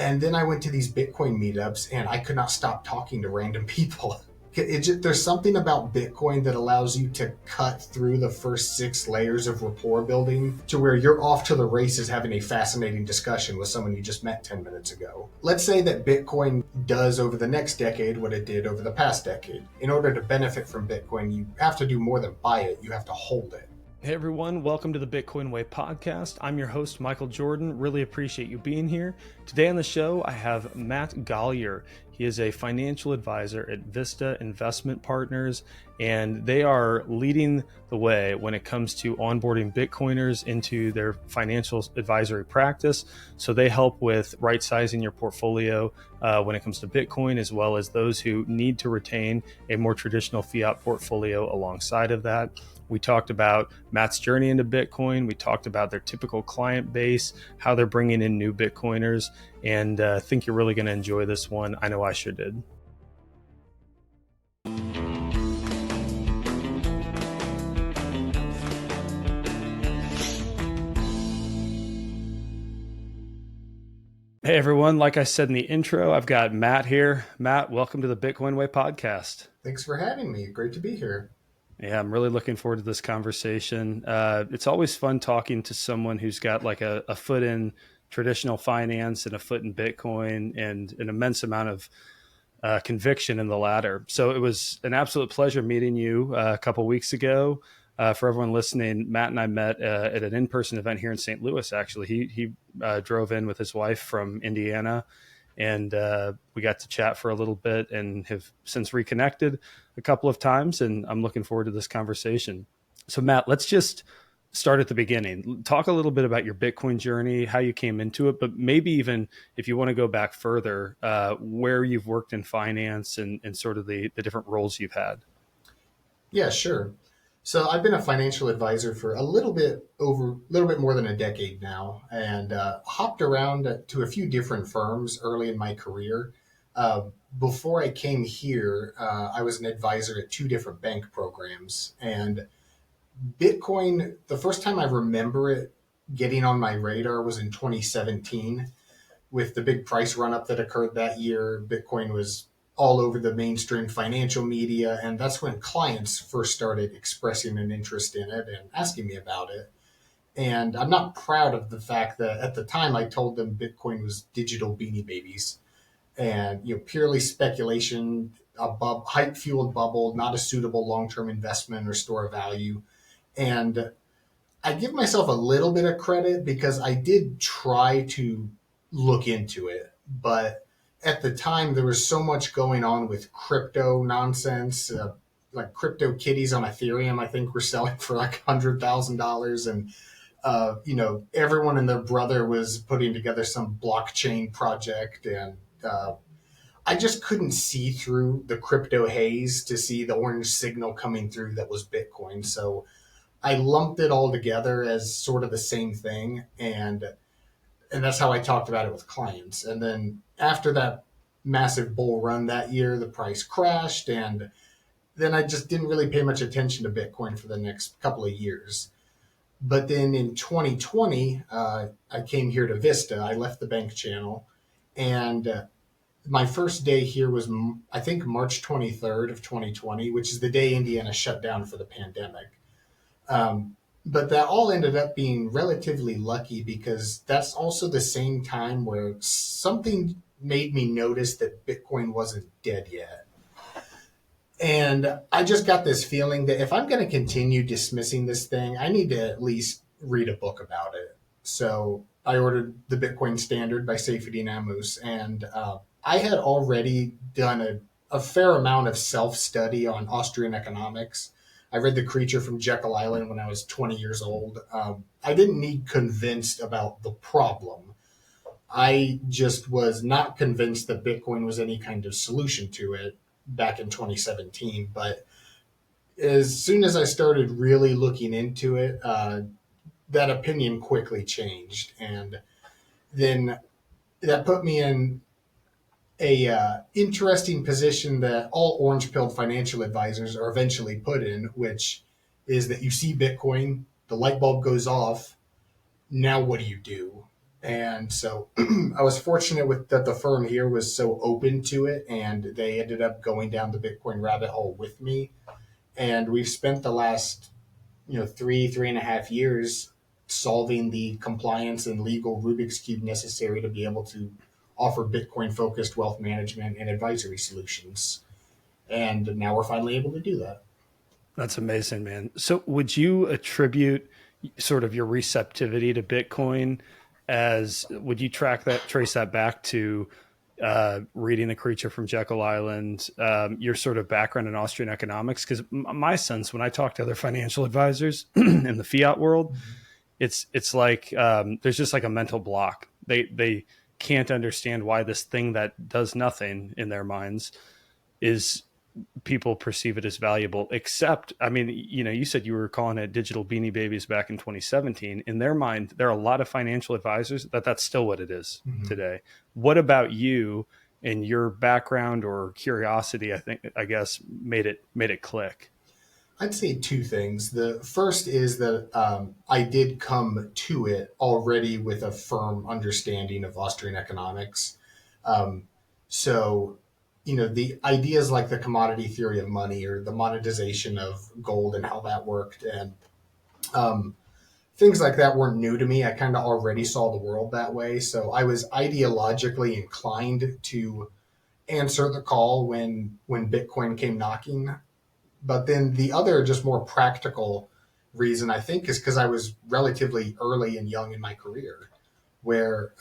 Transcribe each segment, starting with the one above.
And then I went to these Bitcoin meetups and I could not stop talking to random people. There's something about Bitcoin that allows you to cut through the first 6 layers of rapport building to where you're off to the races having a fascinating discussion with someone you just met 10 minutes ago. Let's say that Bitcoin does over the next decade what it did over the past decade. In order to benefit from Bitcoin, you have to do more than buy it, you have to hold it. Hey everyone, welcome to the Bitcoin Way podcast. I'm your host, Michael Jordan. Really appreciate you being here. Today on the show, I have Matt.golliher. He is a financial advisor at Vista Investment Partners, and they are leading the way when it comes to onboarding Bitcoiners into their financial advisory practice. So they help with right-sizing your portfolio when it comes to Bitcoin, as well as those who need to retain a more traditional fiat portfolio alongside of that. We talked about Matt's journey into Bitcoin. We talked about their typical client base, how they're bringing in new Bitcoiners, and I think you're really going to enjoy this one. I know I sure did. Hey everyone, like I said in the intro, I've got Matt here. Matt, welcome to the Bitcoin Way podcast. Thanks for having me. Great to be here. Yeah, I'm really looking forward to this conversation. It's always fun talking to someone who's got like a foot in traditional finance and a foot in Bitcoin and an immense amount of conviction in the latter. So it was an absolute pleasure meeting you a couple of weeks ago. For everyone listening, Matt and I met at an in-person event here in St. Louis, actually. He drove in with his wife from Indiana, and we got to chat for a little bit and have since reconnected a couple of times, and I'm looking forward to this conversation. So Matt, let's just start at the beginning. Talk a little bit about your Bitcoin journey, how you came into it, but maybe even if you want to go back further, where you've worked in finance and sort of the different roles you've had. Yeah, sure. So I've been a financial advisor for a little bit more than a decade now, and hopped around to a few different firms early in my career. Before I came here, I was an advisor at 2 different bank programs, and Bitcoin, the first time I remember it getting on my radar was in 2017 with the big price run up that occurred that year. Bitcoin was all over the mainstream financial media, and that's when clients first started expressing an interest in it and asking me about it. And I'm not proud of the fact that at the time I told them Bitcoin was digital beanie babies and purely speculation, hype fueled bubble, not a suitable long-term investment or store of value. And I give myself a little bit of credit because I did try to look into it, but at the time there was so much going on with crypto nonsense, like crypto kitties on Ethereum, I think were selling for like $100,000. And, everyone and their brother was putting together some blockchain project. And I just couldn't see through the crypto haze to see the orange signal coming through that was Bitcoin. So I lumped it all together as sort of the same thing. And that's how I talked about it with clients. And then after that massive bull run that year, the price crashed. And then I just didn't really pay much attention to Bitcoin for the next couple of years. But then in 2020, I came here to Vista. I left the bank channel. And my first day here was, I think, March 23rd of 2020, which is the day Indiana shut down for the pandemic. But that all ended up being relatively lucky because that's also the same time where something made me notice that Bitcoin wasn't dead yet. And I just got this feeling that if I'm going to continue dismissing this thing, I need to at least read a book about it. So I ordered The Bitcoin Standard by Seyfedin Ammous, and I had already done a fair amount of self-study on Austrian economics. I read The Creature from Jekyll Island when I was 20 years old. I didn't need convinced about the problem. I just was not convinced that Bitcoin was any kind of solution to it back in 2017. But as soon as I started really looking into it, that opinion quickly changed. And then that put me in a interesting position that all orange-pilled financial advisors are eventually put in, which is that you see Bitcoin, the light bulb goes off. Now what do you do? And so I was fortunate with that the firm here was so open to it, and they ended up going down the Bitcoin rabbit hole with me. And we've spent the last, 3.5 years solving the compliance and legal Rubik's Cube necessary to be able to offer Bitcoin focused wealth management and advisory solutions. And now we're finally able to do that. That's amazing, man. So would you attribute sort of your receptivity to Bitcoin as, would you trace that back to reading The Creature from Jekyll Island, your sort of background in Austrian economics? Because my sense when I talk to other financial advisors in the fiat world, it's like there's just like a mental block. They can't understand why this thing that does nothing in their minds is people perceive it as valuable. Except, I mean, you said you were calling it digital beanie babies back in 2017. In their mind, there are a lot of financial advisors that's still what it is today. What about you and your background or curiosity, I guess, made it click? I'd say two things. The first is that I did come to it already with a firm understanding of Austrian economics. Um, so, the ideas like the commodity theory of money or the monetization of gold and how that worked, and um, things like that weren't new to me. I kind of already saw the world that way. So I was ideologically inclined to answer the call when Bitcoin came knocking. But then the other, just more practical reason, I think, is because I was relatively early and young in my career, where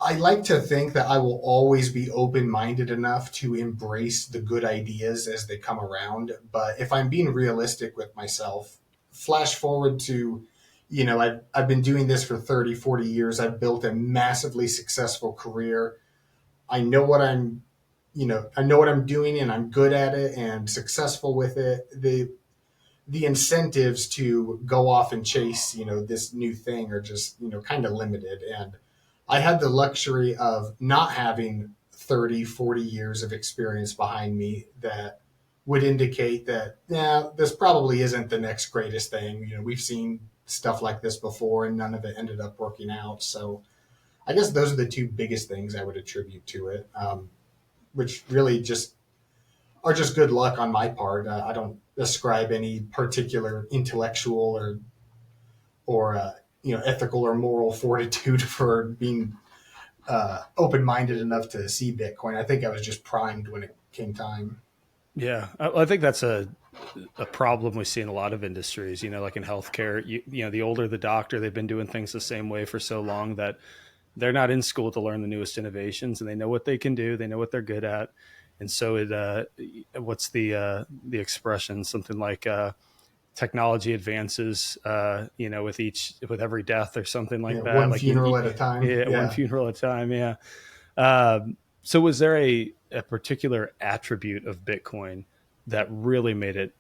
I like to think that I will always be open minded enough to embrace the good ideas as they come around. But if I'm being realistic with myself, flash forward to, I've been doing this for 30, 40 years. I've built a massively successful career. I know what I know what I'm doing and I'm good at it and successful with it. The incentives to go off and chase, this new thing are just, kind of limited. And I had the luxury of not having 30, 40 years of experience behind me that would indicate that, yeah, this probably isn't the next greatest thing. We've seen stuff like this before and none of it ended up working out. So I guess those are the two biggest things I would attribute to it, which really just are just good luck on my part. I don't ascribe any particular intellectual or ethical or moral fortitude for being open minded enough to see Bitcoin. I think I was just primed when it came time. Yeah, I think that's a problem we see in a lot of industries. Like in healthcare, the older the doctor, they've been doing things the same way for so long that they're not in school to learn the newest innovations, and they know what they can do, they know what they're good at, and so what's the expression? Something like technology advances, with every death or something like that. One Like funeral at a time. yeah, one Yeah. funeral at a time. Yeah. So was there a particular attribute of Bitcoin that really made it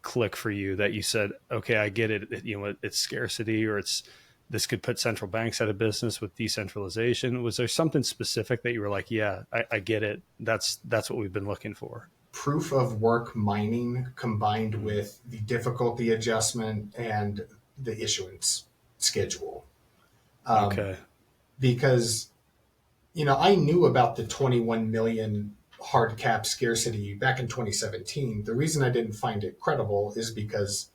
click for you, that you said, okay, I get it. It's scarcity, or this could put central banks out of business with decentralization. Was there something specific that you were like, yeah, I get it. That's what we've been looking for? Proof of work mining combined with the difficulty adjustment and the issuance schedule. Um, Okay. because I knew about the 21 million hard cap scarcity back in 2017. The reason I didn't find it credible is because,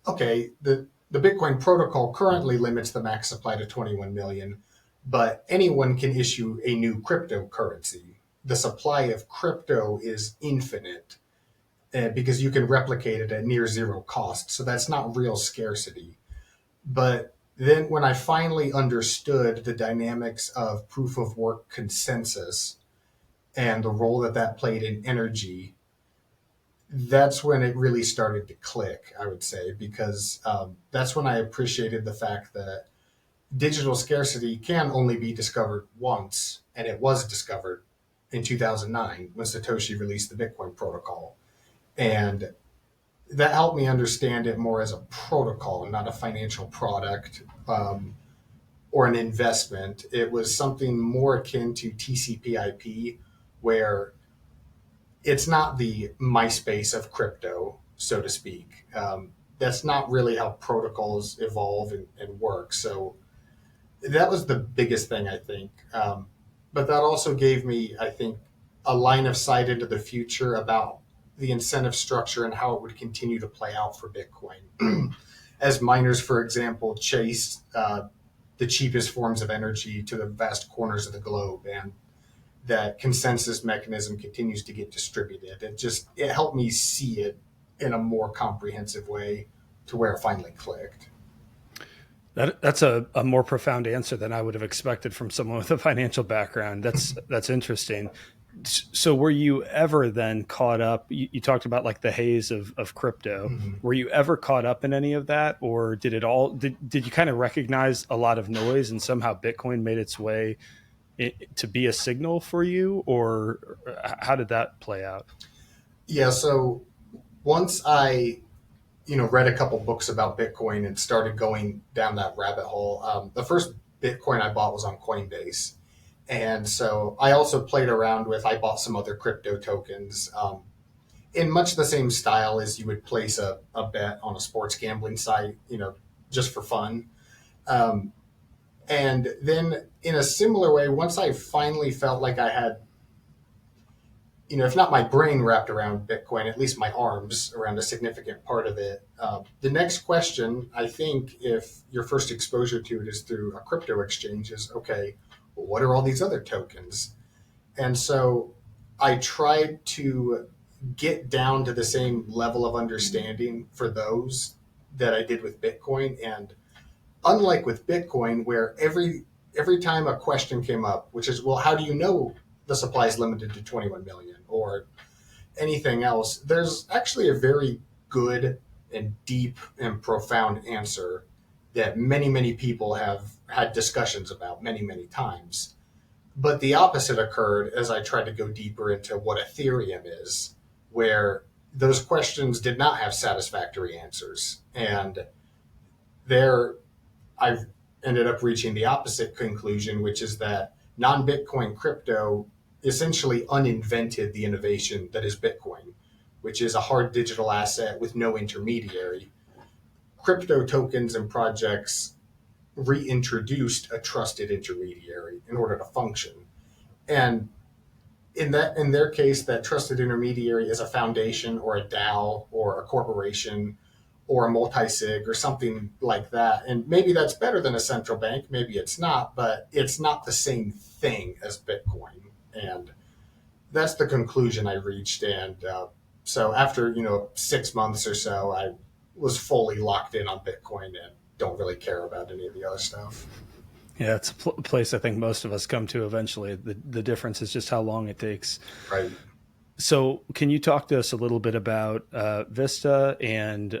okay, the Bitcoin protocol currently limits the max supply to 21 million, but anyone can issue a new cryptocurrency. The supply of crypto is infinite because you can replicate it at near zero cost. So that's not real scarcity. But then when I finally understood the dynamics of proof of work consensus and the role that that played in energy, that's when it really started to click, I would say, because that's when I appreciated the fact that digital scarcity can only be discovered once, and it was discovered in 2009 when Satoshi released the Bitcoin protocol. And that helped me understand it more as a protocol, not a financial product or an investment. It was something more akin to TCP/IP, where it's not the MySpace of crypto, so to speak. That's not really how protocols evolve and work. So That was the biggest thing, I think. But that also gave me, I think, a line of sight into the future about the incentive structure and how it would continue to play out for Bitcoin. As miners, for example, chase the cheapest forms of energy to the vast corners of the globe, and that consensus mechanism continues to get distributed. It helped me see it in a more comprehensive way to where it finally clicked. That's a more profound answer than I would have expected from someone with a financial background. That's interesting. So were you ever then caught up? You talked about like the haze of crypto. Mm-hmm. Were you ever caught up in any of that, or did you kind of recognize a lot of noise and somehow Bitcoin made its way to be a signal for you, or how did that play out? Yeah, so once I read a couple books about Bitcoin and started going down that rabbit hole. The first Bitcoin I bought was on Coinbase, and so I also played around with. I bought some other crypto tokens in much the same style as you would place a bet on a sports gambling site, just for fun. Um, and then in a similar way, once I finally felt like I had, if not my brain wrapped around Bitcoin, at least my arms around a significant part of it. The next question, I think, if your first exposure to it is through a crypto exchange, is okay, well, what are all these other tokens? And so I tried to get down to the same level of understanding for those that I did with Bitcoin. And unlike with Bitcoin, where every time a question came up, which is, well, how do you know the supply is limited to 21 million or anything else, there's actually a very good and deep and profound answer that many, many people have had discussions about many, many times. But the opposite occurred as I tried to go deeper into what Ethereum is, where those questions did not have satisfactory answers. And there I've ended up reaching the opposite conclusion, which is that non Bitcoin crypto essentially uninvented the innovation that is Bitcoin, which is a hard digital asset with no intermediary. Crypto tokens and projects reintroduced a trusted intermediary in order to function. And in their case, that trusted intermediary is a foundation or a DAO or a corporation or a multi-sig or something like that. And maybe that's better than a central bank. Maybe it's not, but it's not the same thing as Bitcoin. And that's the conclusion I reached. And so after 6 months or so, I was fully locked in on Bitcoin and don't really care about any of the other stuff. Yeah, it's a place I think most of us come to eventually. The difference is just how long it takes. Right. So, can you talk to us a little bit about Vista and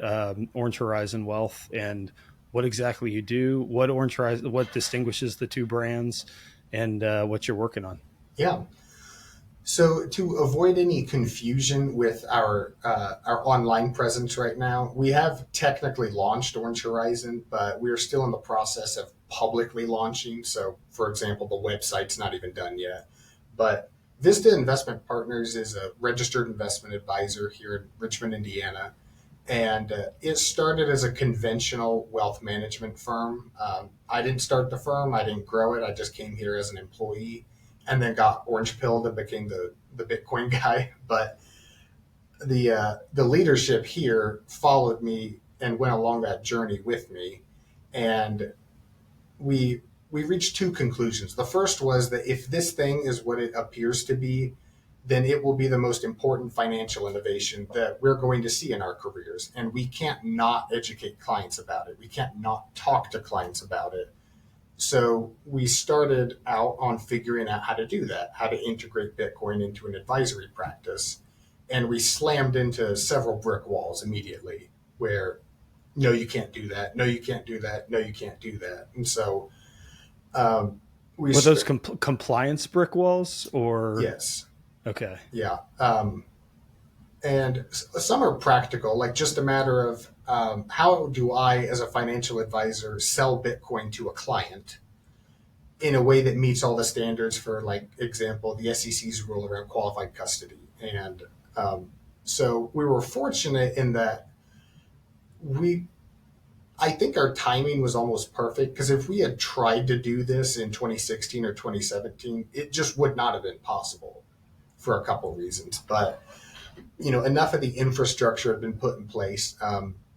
Orange Horizon Wealth and what exactly you do? What distinguishes the two brands, and what you're working on? Yeah. So to avoid any confusion with our online presence right now, we have technically launched Orange Horizon, but we are still in the process of publicly launching. So, for example, the website's not even done yet. But Vista Investment Partners is a registered investment advisor here in Richmond, Indiana, and it started as a conventional wealth management firm. I didn't start the firm, I didn't grow it. I just came here as an employee and then got orange pilled and became the Bitcoin guy. But the leadership here followed me and went along that journey with me, and we reached two conclusions. The first was that if this thing is what it appears to be, then it will be the most important financial innovation that we're going to see in our careers, and we can't not educate clients about it. We can't not talk to clients about it. So we started out on figuring out how to do that, how to integrate Bitcoin into an advisory practice. And we slammed into several brick walls immediately where, no, you can't do that. No, you can't do that. No, you can't do that. And so um, we, Were those compliance brick walls, or yes, okay? yeah. And some are practical, like just a matter of how do I, as a financial advisor, sell Bitcoin to a client in a way that meets all the standards for, like, example, the SEC's rule around qualified custody. And so we were fortunate in that we I think our timing was almost perfect because if we had tried to do this in 2016 or 2017, it just would not have been possible for a couple of reasons. But enough of the infrastructure had been put in place.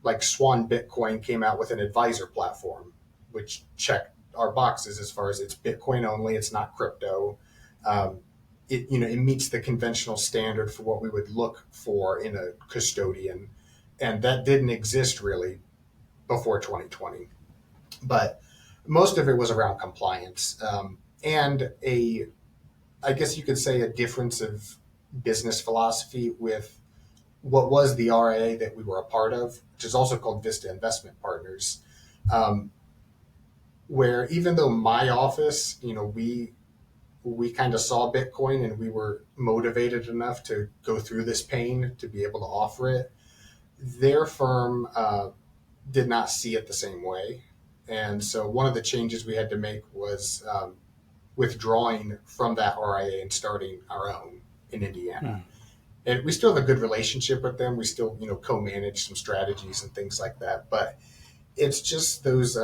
Like Swan Bitcoin came out with an advisor platform, which checked our boxes as far as it's Bitcoin only, it's not crypto. Um, it meets the conventional standard for what we would look for in a custodian, and that didn't exist really before 2020. But most of it was around compliance, and I guess you could say, a difference of business philosophy with what was the RIA that we were a part of, which is also called Vista Investment Partners, um, where even though my office, we kind of saw Bitcoin and we were motivated enough to go through this pain to be able to offer it, their firm did not see it the same way. And so one of the changes we had to make was withdrawing from that RIA and starting our own in Indiana. Hmm. And we still have a good relationship with them. We still, co-manage some strategies and things like that. But it's just those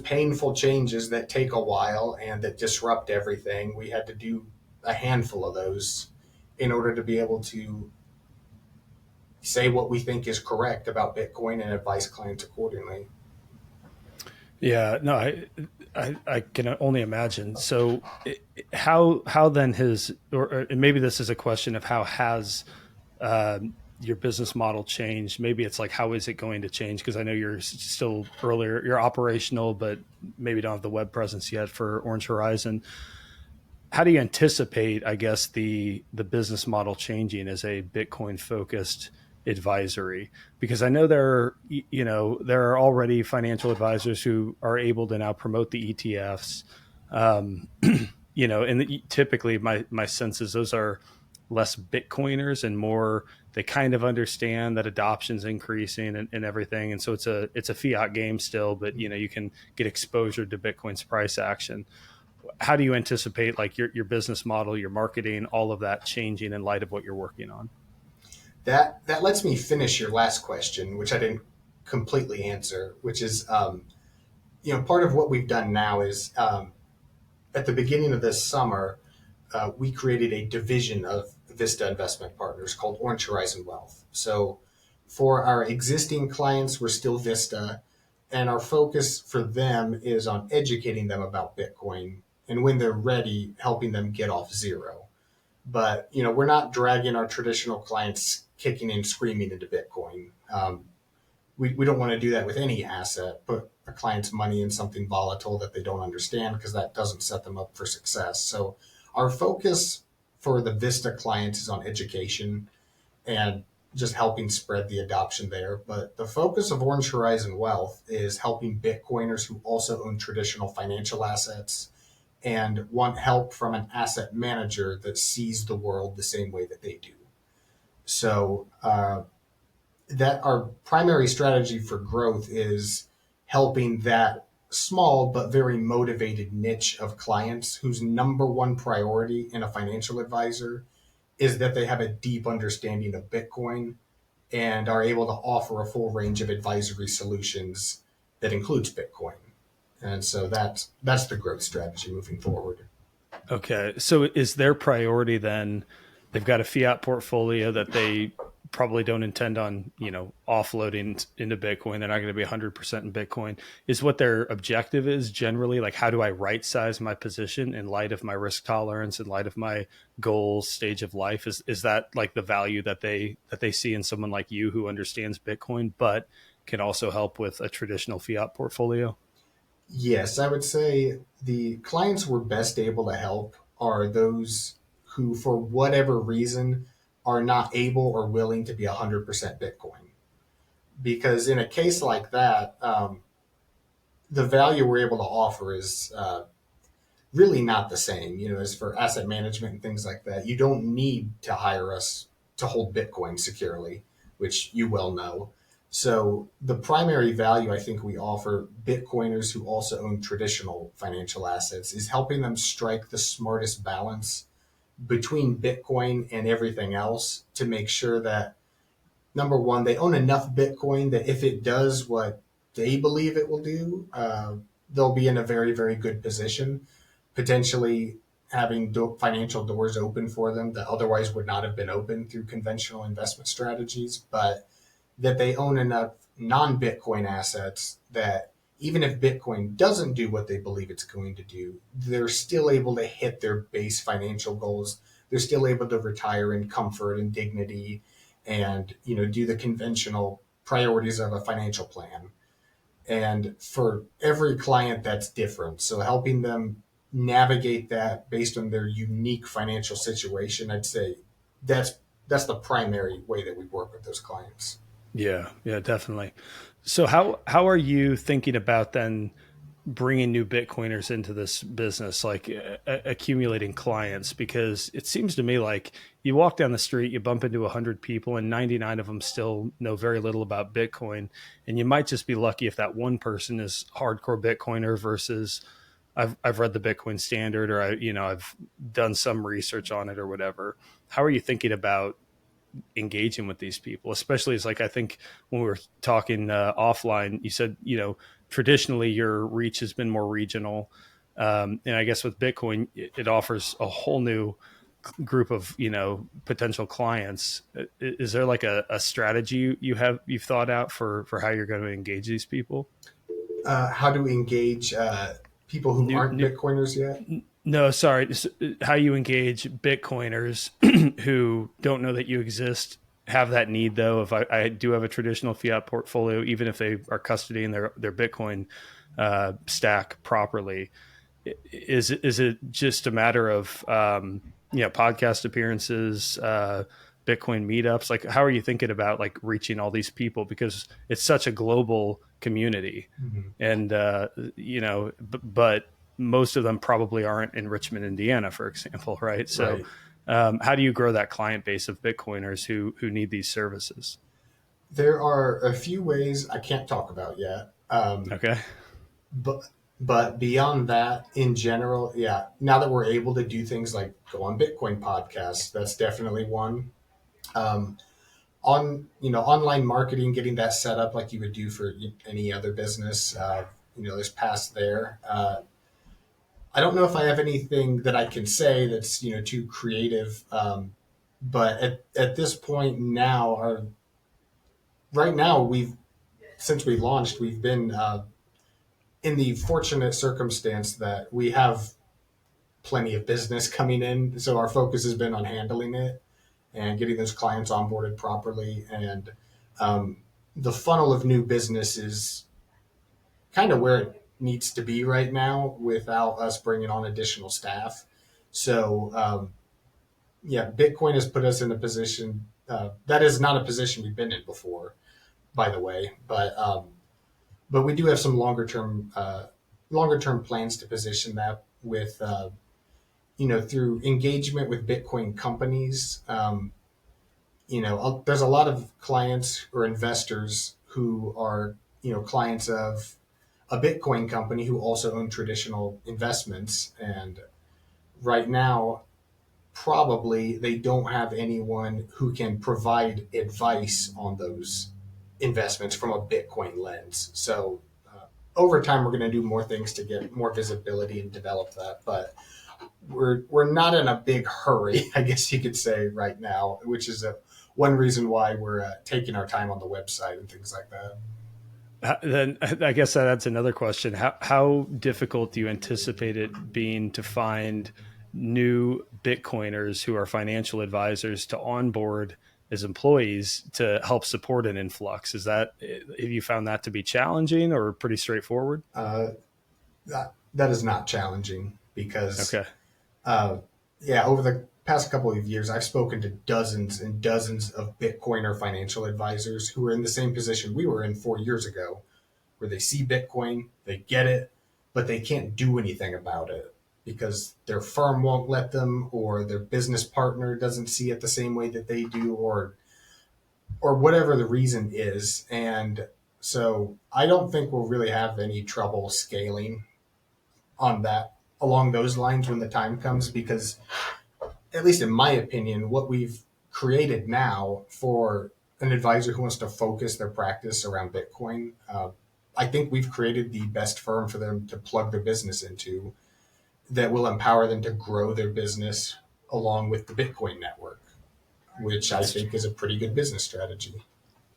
painful changes that take a while and that disrupt everything. We had to do a handful of those in order to be able to say what we think is correct about Bitcoin and advise clients accordingly. Yeah, no, I can only imagine. So, how then or maybe this is a question of how has your business model changed? Maybe it's like, how is it going to change? Because I know you're still earlier, you're operational, but maybe don't have the web presence yet for Orange Horizon. How do you anticipate, I guess, the business model changing as a Bitcoin focused advisory? Because I know there are already financial advisors who are able to now promote the ETFs. Um, and typically my sense is those are less Bitcoiners and more, they kind of understand that adoption's increasing and everything. And so it's a fiat game still, but you can get exposure to Bitcoin's price action. How do you anticipate like your business model, your marketing, all of that changing in light of what you're working on? That lets me finish your last question, which I didn't completely answer, which is, part of what we've done now is, at the beginning of this summer, we created a division of Vista Investment Partners called Orange Horizon Wealth. So for our existing clients, we're still Vista, and our focus for them is on educating them about Bitcoin, and when they're ready, helping them get off zero. But we're not dragging our traditional clients kicking and screaming into Bitcoin. We don't want to do that with any asset. Put a client's money in something volatile that they don't understand, because that doesn't set them up for success. So our focus for the Vista clients is on education and just helping spread the adoption there. But the focus of Orange Horizon Wealth is helping Bitcoiners who also own traditional financial assets and want help from an asset manager that sees the world the same way that they do. So that our primary strategy for growth is helping that small but very motivated niche of clients whose number one priority in a financial advisor is that they have a deep understanding of Bitcoin and are able to offer a full range of advisory solutions that includes Bitcoin. And so that's the growth strategy moving forward. Okay. So is their priority then, they've got a fiat portfolio that they probably don't intend on, offloading into Bitcoin. They're not going to be 100% in Bitcoin. Is what their objective is generally like, how do I right size my position in light of my risk tolerance, in light of my goals, stage of life? Is that like the value that they see in someone like you who understands Bitcoin, but can also help with a traditional fiat portfolio? Yes, I would say the clients we're best able to help are those who, for whatever reason, are not able or willing to be 100% Bitcoin. Because in a case like that, the value we're able to offer is really not the same. As for asset management and things like that, you don't need to hire us to hold Bitcoin securely, which you well know. So the primary value I think we offer Bitcoiners who also own traditional financial assets is helping them strike the smartest balance between Bitcoin and everything else to make sure that number one, they own enough Bitcoin that if it does what they believe it will do, they'll be in a very, very good position, potentially having financial doors open for them that otherwise would not have been open through conventional investment strategies. But that they own enough non Bitcoin assets that even if Bitcoin doesn't do what they believe it's going to do, they're still able to hit their base financial goals. They're still able to retire in comfort and dignity and, do the conventional priorities of a financial plan. And for every client, that's different. So helping them navigate that based on their unique financial situation, I'd say that's that's the primary way that we work with those clients. Yeah, yeah, definitely. So how are you thinking about then bringing new Bitcoiners into this business, like accumulating clients? Because it seems to me like you walk down the street, you bump into 100 people, and 99 of them still know very little about Bitcoin, and you might just be lucky if that one person is hardcore Bitcoiner versus I've read the Bitcoin Standard, or I've done some research on it or whatever. How are you thinking about engaging with these people, especially as, like, I think when we were talking offline, you said, traditionally your reach has been more regional. And I guess with Bitcoin, it offers a whole new group of, potential clients. Is there like a strategy you've thought out for how you're going to engage these people? How do we engage people who New, aren't new, Bitcoiners yet? no, sorry. How you engage Bitcoiners who don't know that you exist, have that need though. If I do have a traditional fiat portfolio, even if they are custodying their Bitcoin stack properly, is it just a matter of podcast appearances, Bitcoin meetups? Like, how are you thinking about like reaching all these people, because it's such a global community, Mhm. and but most of them probably aren't in Richmond, Indiana, for example, right? So, Right. how do you grow that client base of Bitcoiners who need these services? There are a few ways I can't talk about yet. Okay. But beyond that, in general, yeah. Now that we're able to do things like go on Bitcoin podcasts, that's definitely one. Um, on online marketing, getting that set up like you would do for any other business. There's past there. I don't know if I have anything that I can say that's too creative. But at this point now, right now we've since we launched, we've been in the fortunate circumstance that we have plenty of business coming in. So our focus has been on handling it and getting those clients onboarded properly. And um, the funnel of new business is kind of where it needs to be right now without us bringing on additional staff. So, yeah, Bitcoin has put us in a position that is not a position we've been in before, by the way. But we do have some longer term plans to position that with through engagement with Bitcoin companies. There's a lot of clients or investors who are clients of a Bitcoin company who also own traditional investments, and right now probably they don't have anyone who can provide advice on those investments from a Bitcoin lens. So over time, we're going to do more things to get more visibility and develop that. But we're not in a big hurry, I guess you could say, right now, which is one reason why we're taking our time on the website and things like that. Then I guess that's another question. How difficult do you anticipate it being to find new Bitcoiners who are financial advisors to onboard as employees to help support an influx? Have you found that to be challenging or pretty straightforward? Uh, that is not challenging because Okay. uh, yeah, over the past couple of years, I've spoken to dozens and dozens of Bitcoiner financial advisors who are in the same position we were in 4 years ago, where they see Bitcoin, they get it, but they can't do anything about it because their firm won't let them, or their business partner doesn't see it the same way that they do, or whatever the reason is. And so I don't think we'll really have any trouble scaling on that along those lines when the time comes, because at least in my opinion, what we've created now for an advisor who wants to focus their practice around Bitcoin, I think we've created the best firm for them to plug their business into that will empower them to grow their business along with the Bitcoin network, which I That's think is a pretty good business strategy.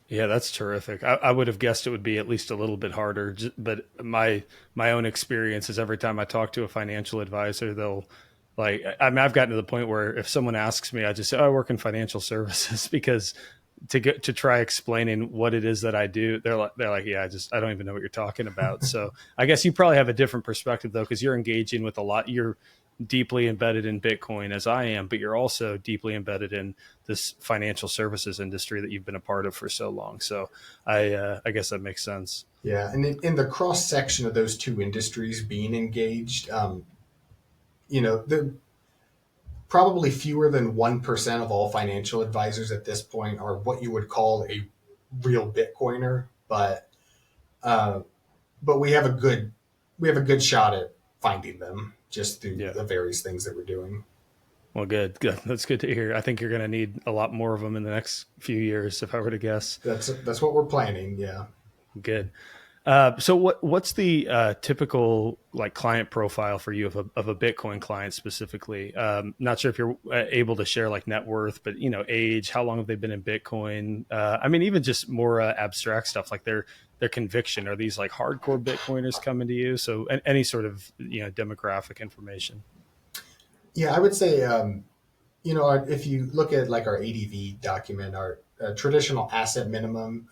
Yeah, that's terrific. I would have guessed it would be at least a little bit harder, but my own experience is every time I talk to a financial advisor, they'll like. I mean, I've gotten to the point where if someone asks me, I just say, "Oh, I work in financial services," because to try explaining what it is that I do, they're like, "Yeah, I don't even know what you're talking about." So I guess you probably have a different perspective though, because you're engaging with a lot. You're deeply embedded in Bitcoin as I am, but you're also deeply embedded in this financial services industry that you've been a part of for so long. So I guess that makes sense. Yeah, and in the cross section of those two industries being engaged, the probably fewer than 1% of all financial advisors at this point are what you would call a real Bitcoiner, uh, but we have a good shot at finding them just through Yeah. the various things that we're doing. Well, good, good. That's good to hear. I think you're going to need a lot more of them in the next few years, if I were to guess. That's what we're planning. Yeah. Good. So what's the typical like client profile for you of a Bitcoin client specifically? Not sure if you're able to share like net worth, but age, how long have they been in Bitcoin? I mean, even just more abstract stuff like their conviction. Are these like hardcore Bitcoiners coming to you? So any sort of demographic information. Yeah, I would say, if you look at like our ADV document, our traditional asset minimum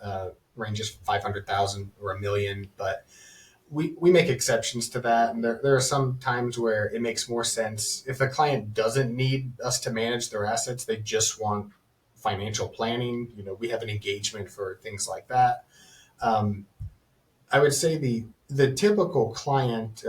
ranges from 500,000 or a million, but we make exceptions to that. And there are some times where it makes more sense. If the client doesn't need us to manage their assets, they just want financial planning. We have an engagement for things like that. Um, I would say the typical client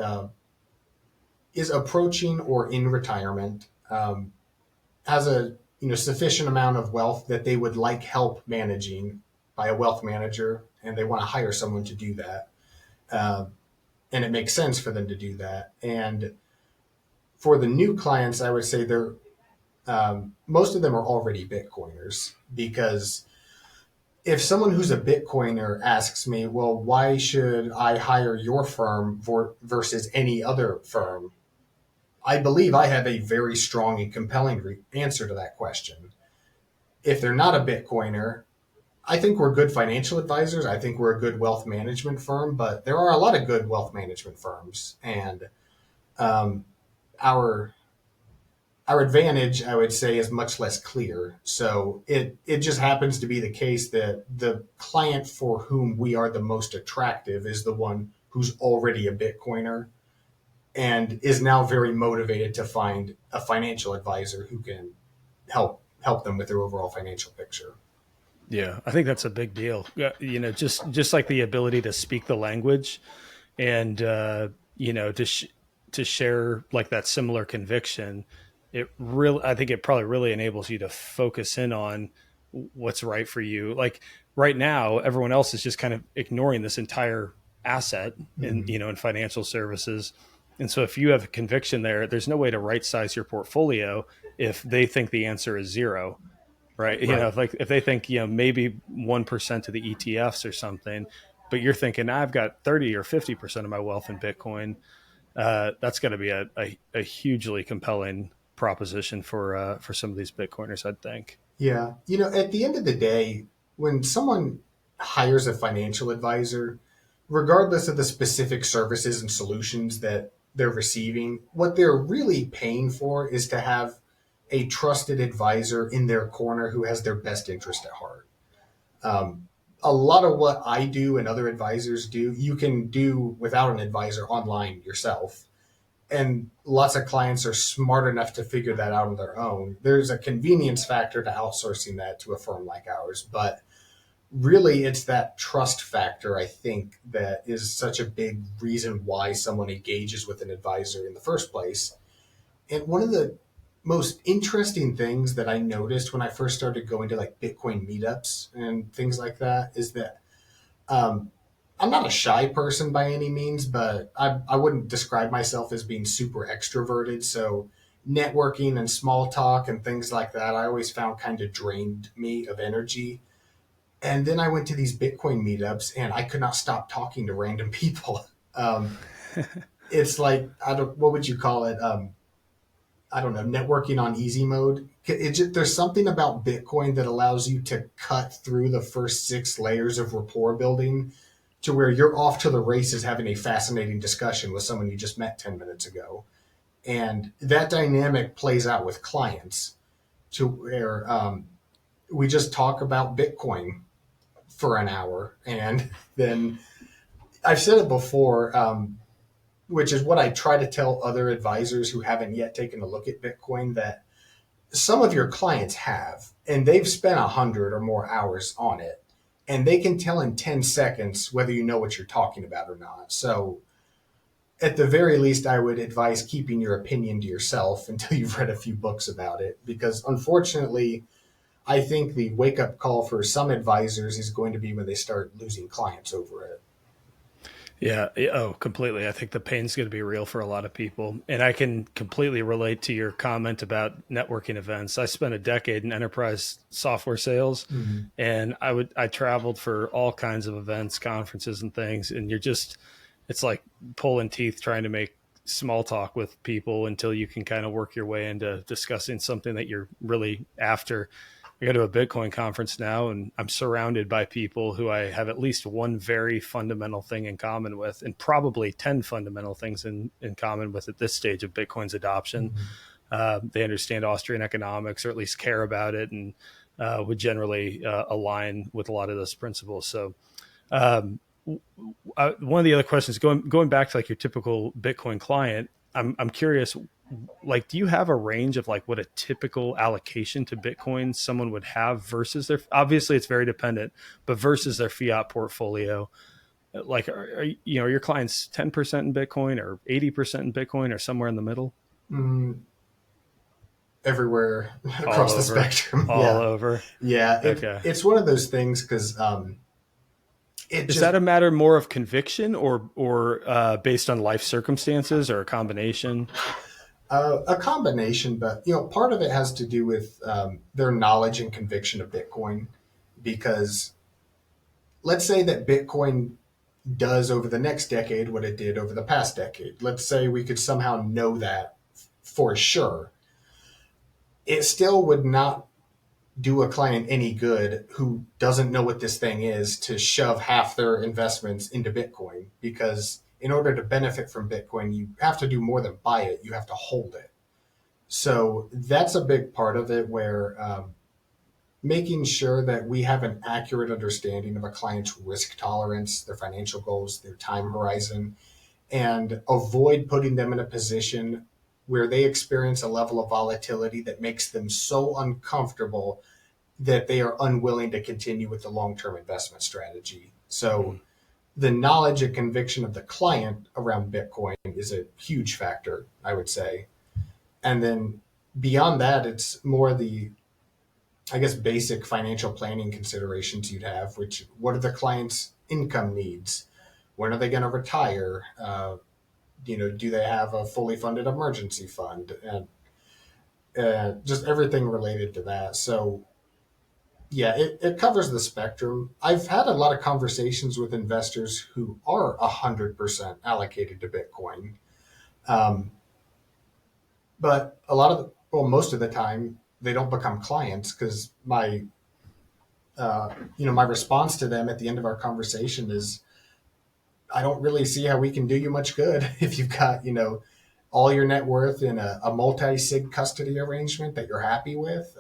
is approaching or in retirement, has a sufficient amount of wealth that they would like help managing by a wealth manager, and they want to hire someone to do that. Um, and it makes sense for them to do that. And for the new clients, I would say they're most of them are already Bitcoiners, because if someone who's a Bitcoiner asks me, well, why should I hire your firm versus any other firm? I believe I have a very strong and compelling answer to that question. If they're not a Bitcoiner, I think we're good financial advisors. I think we're a good wealth management firm, but there are a lot of good wealth management firms, and um, our our advantage, I would say, is much less clear. So it just happens to be the case that the client for whom we are the most attractive is the one who's already a Bitcoiner and is now very motivated to find a financial advisor who can help them with their overall financial picture. Yeah, I think that's a big deal. Yeah, just like the ability to speak the language and to share like that similar conviction. I think it probably really enables you to focus in on what's right for you. Like right now, everyone else is just kind of ignoring this entire asset in Mm-hmm. in financial services. And so if you have a conviction there, there's no way to right size your portfolio if they think the answer is zero, right? Right. If they think maybe 1% of the ETFs or something, but you're thinking I've got 30 or 50% of my wealth in Bitcoin. That's going to be a hugely compelling proposition for some of these Bitcoiners, I'd think. Yeah. At the end of the day, when someone hires a financial advisor, regardless of the specific services and solutions that they're receiving, what they're really paying for is to have a trusted advisor in their corner who has their best interest at heart. Um, a lot of what I do and other advisors do, you can do without an advisor online yourself. And lots of clients are smart enough to figure that out on their own. There's a convenience factor to outsourcing that to a firm like ours, but really it's that trust factor, I think, that is such a big reason why someone engages with an advisor in the first place. And one of the most interesting things that I noticed when I first started going to like Bitcoin meetups and things like that is that um, I'm not a shy person by any means, but I wouldn't describe myself as being super extroverted. So networking and small talk and things like that, I always found kind of drained me of energy. And then I went to these Bitcoin meetups, and I could not stop talking to random people. Um, it's like, what would you call it? I don't know, networking on easy mode. There's something about Bitcoin that allows you to cut through the first six layers of rapport building to where you're off to the races having a fascinating discussion with someone you just met 10 minutes ago. And that dynamic plays out with clients to where we just talk about Bitcoin for an hour. And then I've said it before, which is what I try to tell other advisors who haven't yet taken a look at Bitcoin, that some of your clients have, and they've spent 100 or more hours on it, and they can tell in 10 seconds whether you know what you're talking about or not. So at the very least, I would advise keeping your opinion to yourself until you've read a few books about it, because unfortunately, I think the wake up call for some advisors is going to be when they start losing clients over it. Yeah. Oh, completely. I think the pain's going to be real for a lot of people. And I can completely relate to your comment about networking events. I spent a decade in enterprise software sales, Mm-hmm. and I traveled for all kinds of events, conferences and things. And it's like pulling teeth trying to make small talk with people until you can kind of work your way into discussing something that you're really after. I go to a Bitcoin conference now, and I'm surrounded by people who I have at least one very fundamental thing in common with, and probably 10 fundamental things in common with at this stage of Bitcoin's adoption. Mm-hmm. They understand Austrian economics, or at least care about it, and would generally align with a lot of those principles. So, um, one of the other questions, going back to like your typical Bitcoin client, I'm curious, like, do you have a range of like what a typical allocation to Bitcoin someone would have versus their, obviously it's very dependent, but versus their fiat portfolio? Like, are your clients 10% in Bitcoin or 80% in Bitcoin or somewhere in the middle? Mm, everywhere All across the over, spectrum. all Yeah. over. Yeah. Okay. It's one of those things because it Is just, that a matter more of conviction or based on life circumstances or a combination? a combination, but part of it has to do with their knowledge and conviction of Bitcoin. Because let's say that Bitcoin does over the next decade what it did over the past decade. Let's say we could somehow know that for sure. It still would not do a client any good who doesn't know what this thing is to shove half their investments into Bitcoin, because in order to benefit from Bitcoin, you have to do more than buy it, you have to hold it. So that's a big part of it, where making sure that we have an accurate understanding of a client's risk tolerance, their financial goals, their time horizon, and avoid putting them in a position where they experience a level of volatility that makes them so uncomfortable that they are unwilling to continue with the long-term investment strategy. So Mm. the knowledge and conviction of the client around Bitcoin is a huge factor, I would say. And then beyond that, it's more the, I guess, basic financial planning considerations you'd have, which, what are the client's income needs? When are they going to retire? Do they have a fully funded emergency fund? And just everything related to that. So yeah, it covers the spectrum. I've had a lot of conversations with investors who are 100% allocated to Bitcoin. Um, but most of the time, they don't become clients because my response to them at the end of our conversation is, I don't really see how we can do you much good if you've got, all your net worth in a multi-sig custody arrangement that you're happy with.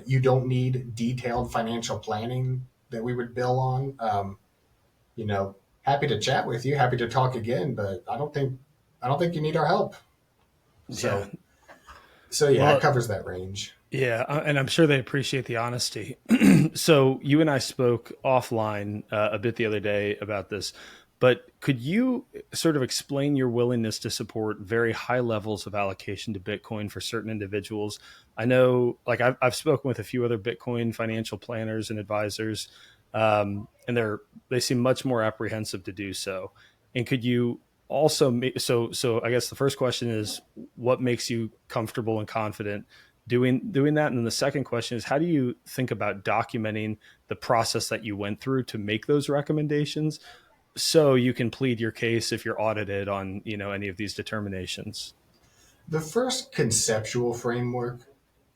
You don't need detailed financial planning that we would bill on. Happy to chat with you, happy to talk again, but I don't think you need our help. Yeah. So yeah, it Well, covers that range. yeah, and I'm sure they appreciate the honesty. So you and I spoke offline a bit the other day about this, but could you sort of explain your willingness to support very high levels of allocation to Bitcoin for certain individuals? I know, like I've spoken with a few other Bitcoin financial planners and advisors, and they seem much more apprehensive to do so. And could you also so I guess the first question is, what makes you comfortable and confident doing that? And then the second question is, how do you think about documenting the process that you went through to make those recommendations so you can plead your case if you're audited on, any of these determinations? The first conceptual framework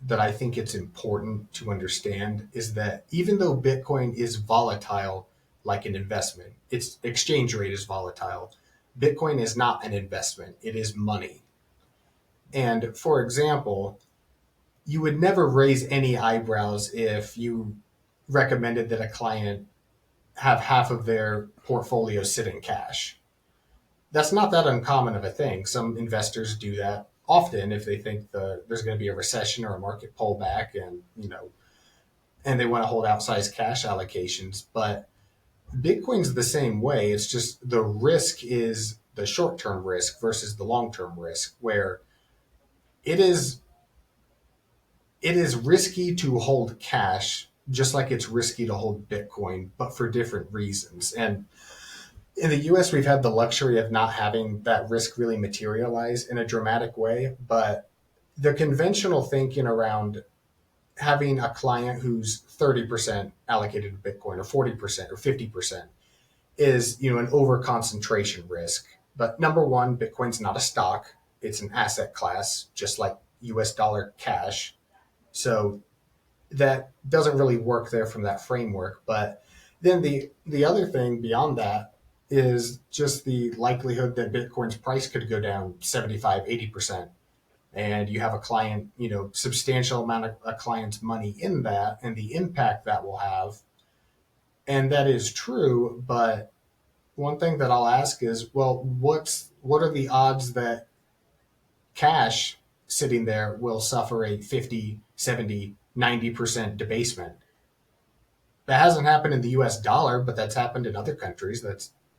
that I think it's important to understand is that even though Bitcoin is volatile like an investment, its exchange rate is volatile. Bitcoin is not an investment, it is money. And for example, you would never raise any eyebrows if you recommended that a client have half of their portfolio sit in cash. That's not that uncommon of a thing. Some investors do that often if they think there's going to be a recession or a market pullback, and they want to hold outsized cash allocations. But Bitcoin's the same way. It's just the risk is the short term risk versus the long term risk, where it is it is risky to hold cash just like it's risky to hold Bitcoin, but for different reasons. And in the US, we've had the luxury of not having that risk really materialize in a dramatic way. But the conventional thinking around having a client who's 30% allocated to Bitcoin or 40% or 50% is, an over concentration risk. But number one, Bitcoin's not a stock, it's an asset class, just like US dollar cash. So that doesn't really work there from that framework. But then the other thing beyond that is just the likelihood that Bitcoin's price could go down 75, 80%. And you have a client, substantial amount of a client's money in that and the impact that will have. And that is true. But one thing that I'll ask is, well, what are the odds that cash sitting there will suffer a 50, 70, 90% debasement? That hasn't happened in the US dollar, but that's happened in other countries.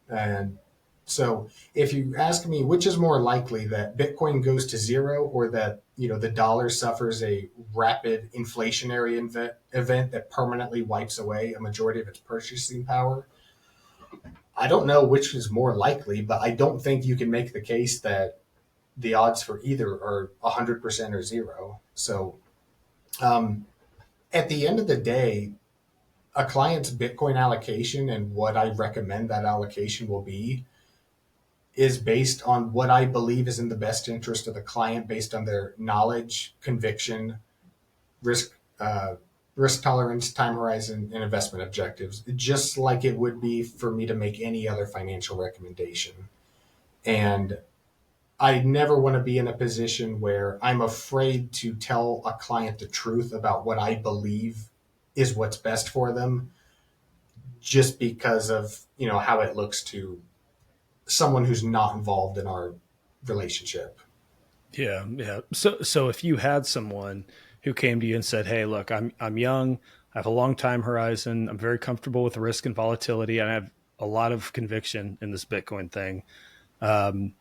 And so if you ask me which is more likely, that Bitcoin goes to zero or that, the dollar suffers a rapid inflationary event that permanently wipes away a majority of its purchasing power, I don't know which is more likely, but I don't think you can make the case that the odds for either are 100% or zero. So um, at the end of the day, a client's Bitcoin allocation and what I recommend that allocation will be is based on what I believe is in the best interest of the client, based on their knowledge, conviction, risk, risk tolerance, time horizon, and investment objectives, just like it would be for me to make any other financial recommendation. And I never want to be in a position where I'm afraid to tell a client the truth about what I believe is what's best for them, just because of, how it looks to someone who's not involved in our relationship. Yeah, yeah. So if you had someone who came to you and said, "Hey, look, I'm young, I have a long time horizon, I'm very comfortable with risk and volatility, and I have a lot of conviction in this Bitcoin thing." Um,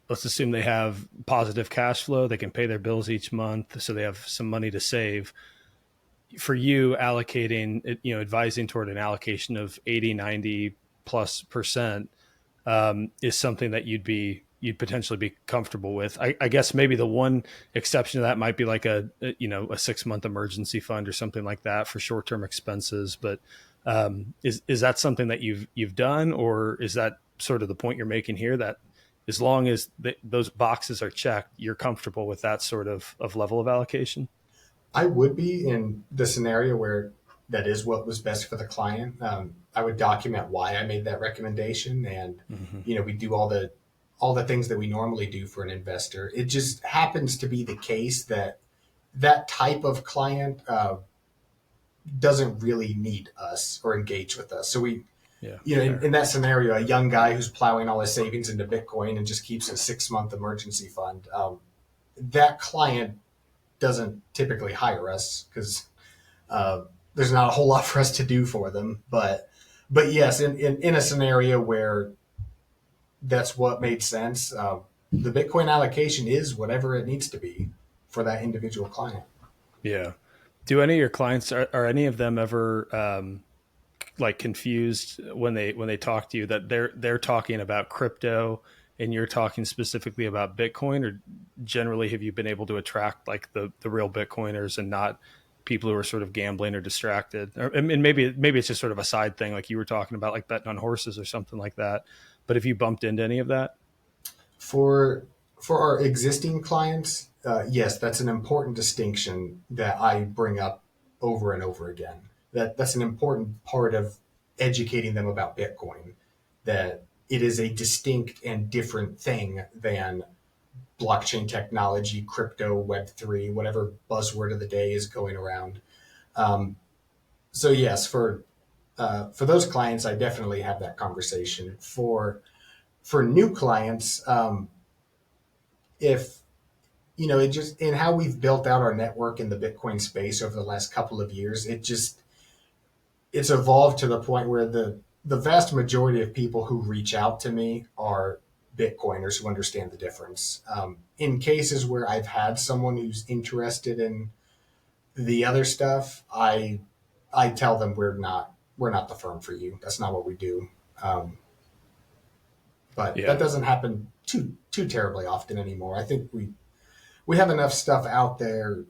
let's assume they have positive cash flow, they can pay their bills each month, so they have some money to save. For you, allocating, advising toward an allocation of 80, 90 plus percent is something that you'd potentially be comfortable with. I guess maybe the one exception to that might be like a 6 month emergency fund or something like that for short term expenses. But is that something that you've done, or is that sort of the point you're making here, that as long as those boxes are checked, you're comfortable with that sort of level of allocation? I would be in the scenario where that is what was best for the client. I would document why I made that recommendation, and Mm-hmm. we do all the things that we normally do for an investor. It just happens to be the case that that type of client doesn't really need us or engage with us. So we, Yeah, in fair. that scenario, a young guy who's plowing all his savings into Bitcoin and just keeps a 6 month emergency fund, that client doesn't typically hire us because there's not a whole lot for us to do for them. But yes, in a scenario where that's what made sense, the Bitcoin allocation is whatever it needs to be for that individual client. Yeah. Do any of your clients, are any of them ever like confused when they talk to you that they're talking about crypto and you're talking specifically about Bitcoin, or generally have you been able to attract like the real Bitcoiners and not people who are sort of gambling or distracted? And maybe it's just sort of a side thing, like you were talking about, like betting on horses or something like that. But have you bumped into any of that? For for our existing clients, yes, that's an important distinction that I bring up over and over again. That's an important part of educating them about Bitcoin. That it is a distinct and different thing than blockchain technology, crypto, Web3, whatever buzzword of the day is going around. Um, so yes, for those clients, I definitely have that conversation. For new clients, if it just in how we've built out our network in the Bitcoin space over the last couple of years, it's evolved to the point where the vast majority of people who reach out to me are Bitcoiners who understand the difference. In cases where I've had someone who's interested in the other stuff, I tell them we're not the firm for you. That's not what we do. Um, but that Yeah. doesn't happen too terribly often anymore. I think we have enough stuff out there.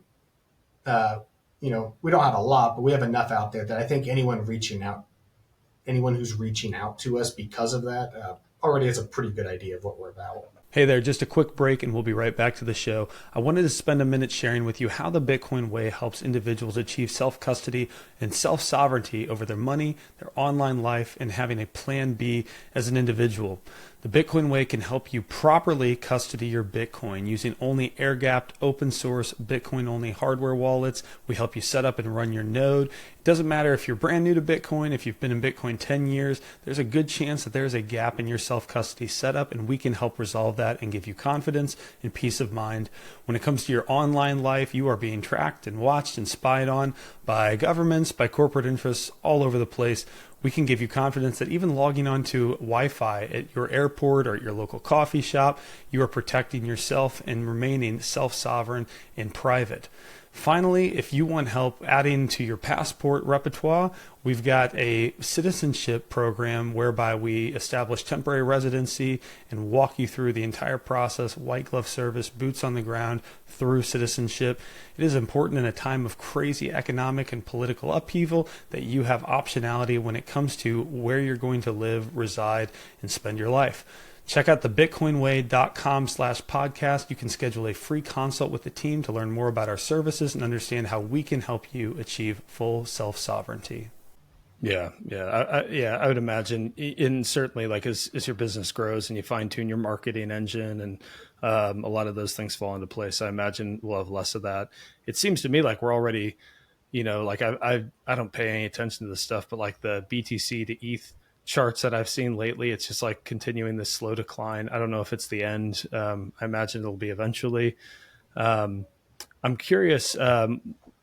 Uh, we don't have a lot, but we have enough out there that I think anyone who's reaching out to us because of that, already has a pretty good idea of what we're about. Hey there, just a quick break and we'll be right back to the show. I wanted to spend a minute sharing with you how the Bitcoin way helps individuals achieve self custody and self sovereignty over their money, their online life, and having a plan B as an individual. The Bitcoin way can help you properly custody your Bitcoin using only air gapped, open source, Bitcoin only hardware wallets. We help you set up and run your node. It doesn't matter if you're brand new to Bitcoin, if you've been in Bitcoin 10 years, there's a good chance that there's a gap in your self custody setup, and we can help resolve that and give you confidence and peace of mind. When it comes to your online life, you are being tracked and watched and spied on by governments, by corporate interests all over the place. We can give you confidence that even logging onto Wi-Fi at your airport or at your local coffee shop, you are protecting yourself and remaining self-sovereign and private. Finally, if you want help adding to your passport repertoire, we've got a citizenship program whereby we establish temporary residency and walk you through the entire process, white glove service, boots on the ground through citizenship. It is important in a time of crazy economic and political upheaval that you have optionality when it comes to where you're going to live, reside, and spend your life. Check out thebitcoinway.com/podcast. You can schedule a free consult with the team to learn more about our services and understand how we can help you achieve full self-sovereignty. Yeah, I would imagine, in certainly like as your business grows and you fine tune your marketing engine and a lot of those things fall into place. I imagine we'll have less of that. It seems to me like we're already, like I don't pay any attention to this stuff, but like the BTC to ETH charts that I've seen lately, it's just like continuing this slow decline. I don't know if it's the end. I imagine it'll be eventually. Um, I'm curious, as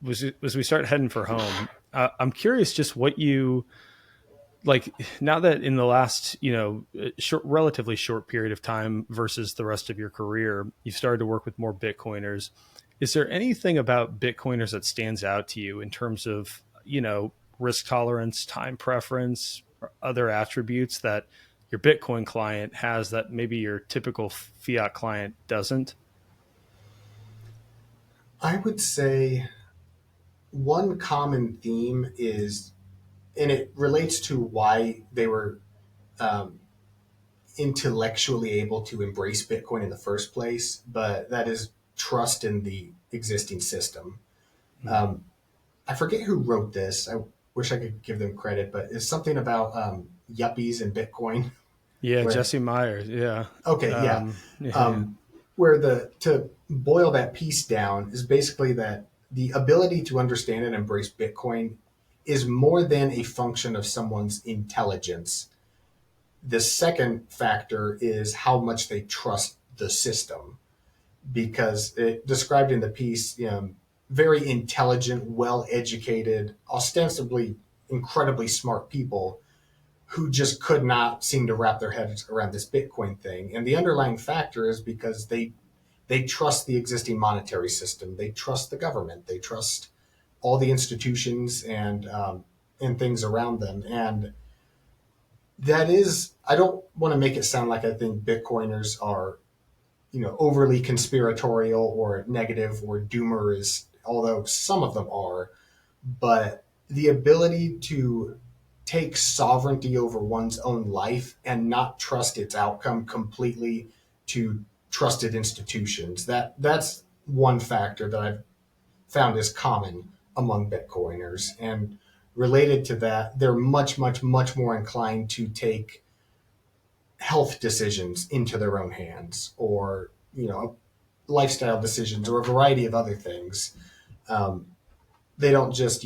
we start heading for home, I'm curious just what you like now that in the last, relatively short period of time versus the rest of your career, you've started to work with more Bitcoiners. Is there anything about Bitcoiners that stands out to you in terms of, risk tolerance, time preference, or other attributes that your Bitcoin client has that maybe your typical fiat client doesn't? I would say one common theme is, and it relates to why they were um, intellectually able to embrace Bitcoin in the first place, but that is trust in the existing system. Um, I forget who wrote this. I wish I could give them credit, but it's something about yuppies and Bitcoin. Yeah, Where Jesse Myers. Yeah. okay, yeah, Yeah. um, where the to boil that piece down is basically that the ability to understand and embrace Bitcoin is more than a function of someone's intelligence. The second factor is how much they trust the system, because it described in the piece, very intelligent, well educated, ostensibly incredibly smart people who just could not seem to wrap their heads around this Bitcoin thing. And the underlying factor is because they trust the existing monetary system, they trust the government, they trust all the institutions and things around them. And that is, I don't want to make it sound like I think Bitcoiners are, overly conspiratorial or negative or doomerist, although some of them are. But the ability to take sovereignty over one's own life and not trust its outcome completely to trusted institutions, that's one factor that I've found is common among Bitcoiners. And related to that, they're much, much, much more inclined to take health decisions into their own hands, or lifestyle decisions, or a variety of other things. Um, they don't just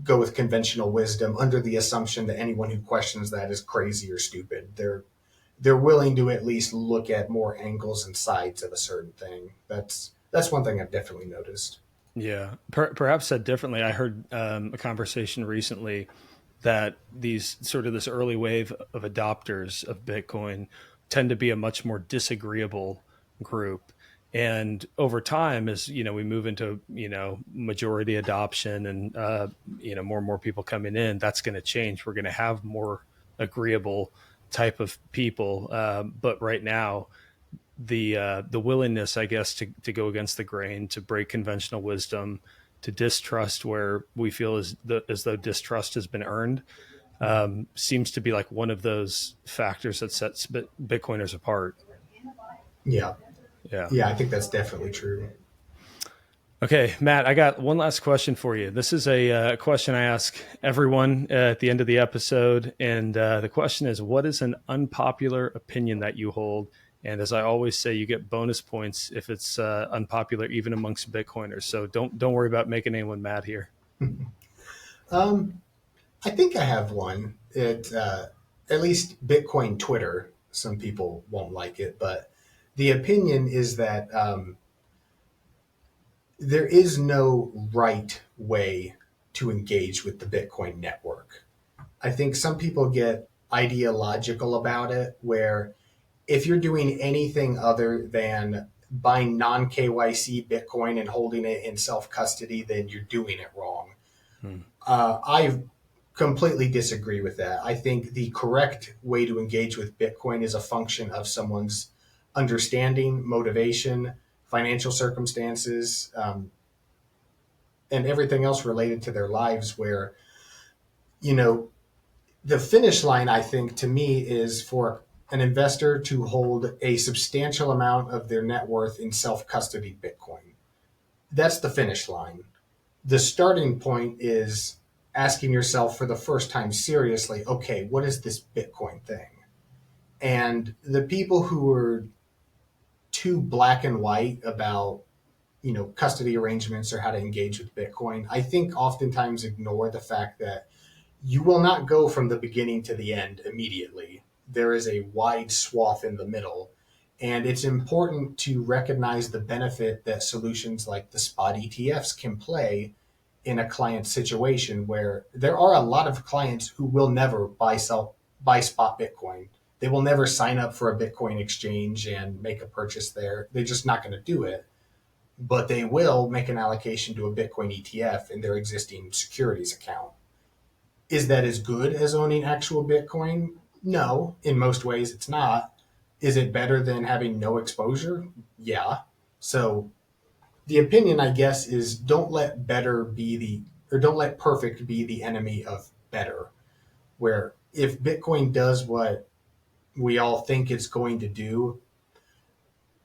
go with conventional wisdom under the assumption that anyone who questions that is crazy or stupid. They're willing to at least look at more angles and sides of a certain thing. That's one thing I've definitely noticed. Yeah. Perhaps said differently, I heard a conversation recently that these sort of this early wave of adopters of Bitcoin tend to be a much more disagreeable group. And over time, as we move into majority adoption and more and more people coming in, that's going to change. We're going to have more agreeable type of people. But right now, the willingness, I guess, to go against the grain, to break conventional wisdom, to distrust where we feel as though distrust has been earned, seems to be like one of those factors that sets Bitcoiners apart. Yeah, Yeah. yeah, I think that's definitely true. Okay, Matt, I got one last question for you. This is a question I ask everyone at the end of the episode. And the question is, what is an unpopular opinion that you hold? And as I always say, you get bonus points if it's unpopular, even amongst Bitcoiners. So don't worry about making anyone mad here. um, I think I have one. At least Bitcoin Twitter. Some people won't like it, but the opinion is that there is no right way to engage with the Bitcoin network. I think some people get ideological about it, where if you're doing anything other than buying non KYC Bitcoin and holding it in self custody, then you're doing it wrong. Hmm. I completely disagree with that. I think the correct way to engage with Bitcoin is a function of someone's understanding, motivation, financial circumstances, and everything else related to their lives. Where, you know, the finish line, I think, to me, is for an investor to hold a substantial amount of their net worth in self custody Bitcoin. That's the finish line. The starting point is asking yourself for the first time seriously, okay, what is this Bitcoin thing? And the people who are too black and white about, custody arrangements or how to engage with Bitcoin, I think oftentimes ignore the fact that you will not go from the beginning to the end immediately. There is a wide swath in the middle. And it's important to recognize the benefit that solutions like the spot ETFs can play in a client situation, where there are a lot of clients who will never buy spot Bitcoin. They will never sign up for a Bitcoin exchange and make a purchase there. They're just not going to do it. But they will make an allocation to a Bitcoin ETF in their existing securities account. Is that as good as owning actual Bitcoin? No, in most ways it's not. Is it better than having no exposure? Yeah. So the opinion, I guess, is don't let perfect be the enemy of better. Where if Bitcoin does what we all think it's going to do,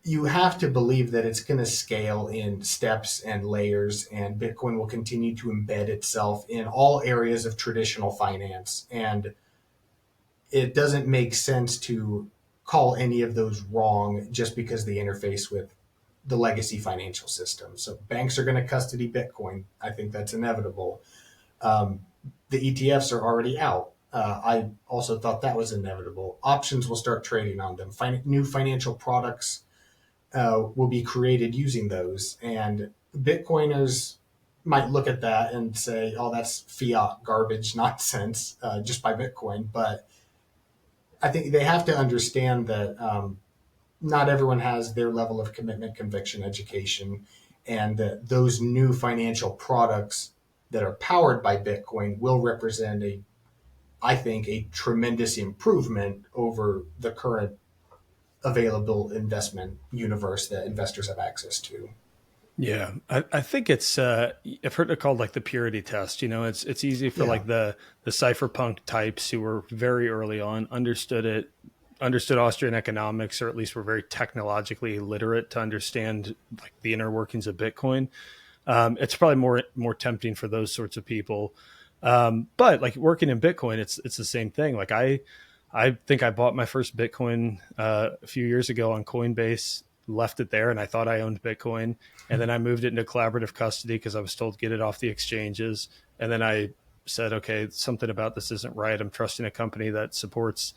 you have to believe that it's going to scale in steps and layers, and Bitcoin will continue to embed itself in all areas of traditional finance. And it doesn't make sense to call any of those wrong just because they interface with the legacy financial system. So banks are going to custody Bitcoin. I think that's inevitable. Um, the ETFs are already out. I also thought that was inevitable. Options will start trading on them. New financial products will be created using those. And Bitcoiners might look at that and say, oh, that's fiat garbage nonsense, just buy Bitcoin. But I think they have to understand that not everyone has their level of commitment, conviction, education, and that those new financial products that are powered by Bitcoin will represent a I think, a tremendous improvement over the current available investment universe that investors have access to. Yeah, I think it's I've heard it called like the purity test. It's easy for Yeah. like the cypherpunk types who were very early on, understood it, understood Austrian economics, or at least were very technologically literate to understand like the inner workings of Bitcoin. It's probably more tempting for those sorts of people. But like working in Bitcoin, it's the same thing. Like I think I bought my first Bitcoin a few years ago on Coinbase, left it there, and I thought I owned Bitcoin. And then I moved it into collaborative custody because I was told to get it off the exchanges. And then I said, okay, something about this isn't right. I'm trusting a company that supports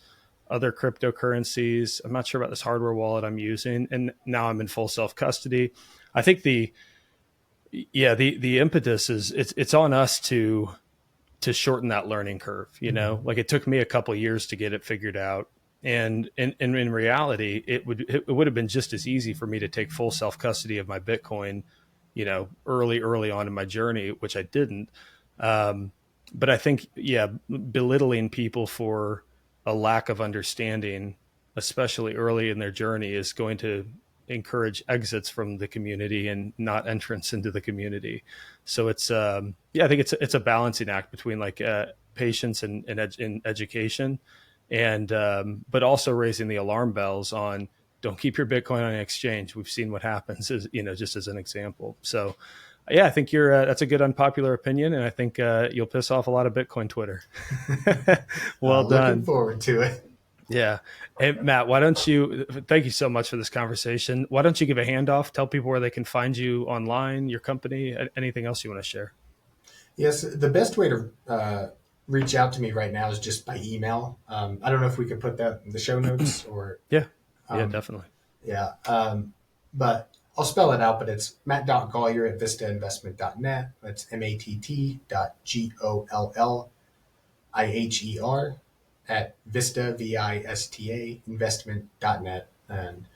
other cryptocurrencies. I'm not sure about this hardware wallet I'm using. And now I'm in full self custody. I think the impetus is it's on us to shorten that learning curve. Like it took me a couple of years to get it figured out, and in reality it would have been just as easy for me to take full self custody of my Bitcoin, early on in my journey, which I didn't. But I think, belittling people for a lack of understanding, especially early in their journey, is going to encourage exits from the community and not entrance into the community. So it's I think it's a balancing act between like patience and education, and but also raising the alarm bells on don't keep your Bitcoin on an exchange. We've seen what happens, as just as an example. So I think that's a good unpopular opinion, and I think you'll piss off a lot of Bitcoin Twitter. Well Looking done. forward to it. Yeah. Hey, Matt, why don't you, thank you so much for this conversation. Why don't you give a handoff, tell people where they can find you online, your company, anything else you want to share? Yes, the best way to reach out to me right now is just by email. I don't know if we could put that in the show notes or, Yeah. Yeah, um, definitely. yeah. But I'll spell it out, but it's matt.golliher at vistainvestment.net. That's matt.golliher at vista, VISTA, investment.net. And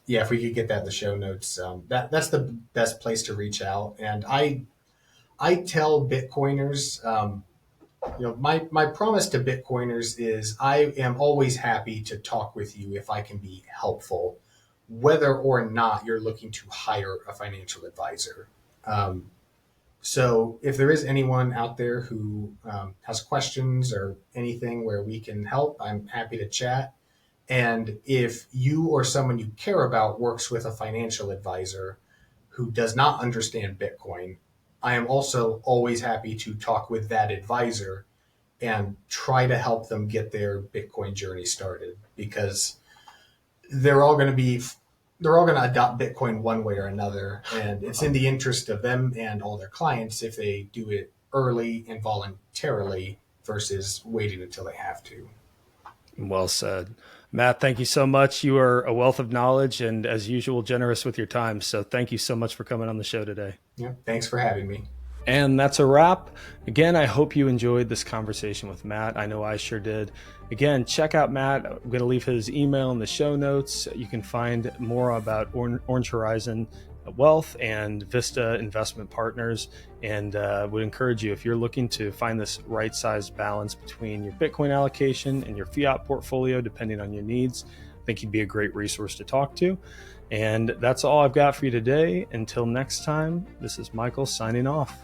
if we could get that in the show notes, that's the best place to reach out. And I tell Bitcoiners, my promise to Bitcoiners is I am always happy to talk with you if I can be helpful, whether or not you're looking to hire a financial advisor. Um, so if there is anyone out there who has questions or anything where we can help, I'm happy to chat. And if you or someone you care about works with a financial advisor who does not understand Bitcoin, I am also always happy to talk with that advisor and try to help them get their Bitcoin journey started, because they're all going to be they're all going to adopt Bitcoin one way or another, and it's in the interest of them and all their clients if they do it early and voluntarily versus waiting until they have to. Well said. Matt, thank you so much. You are a wealth of knowledge and, as usual, generous with your time. So thank you so much for coming on the show today. Yeah, thanks for having me. And that's a wrap. Again, I hope you enjoyed this conversation with Matt. I know I sure did. Again, check out Matt. I'm going to leave his email in the show notes. You can find more about Orange Horizon Wealth and Vista Investment Partners. And would encourage you, if you're looking to find this right-sized balance between your Bitcoin allocation and your fiat portfolio, depending on your needs, I think he'd be a great resource to talk to. And that's all I've got for you today. Until next time, this is Michael signing off.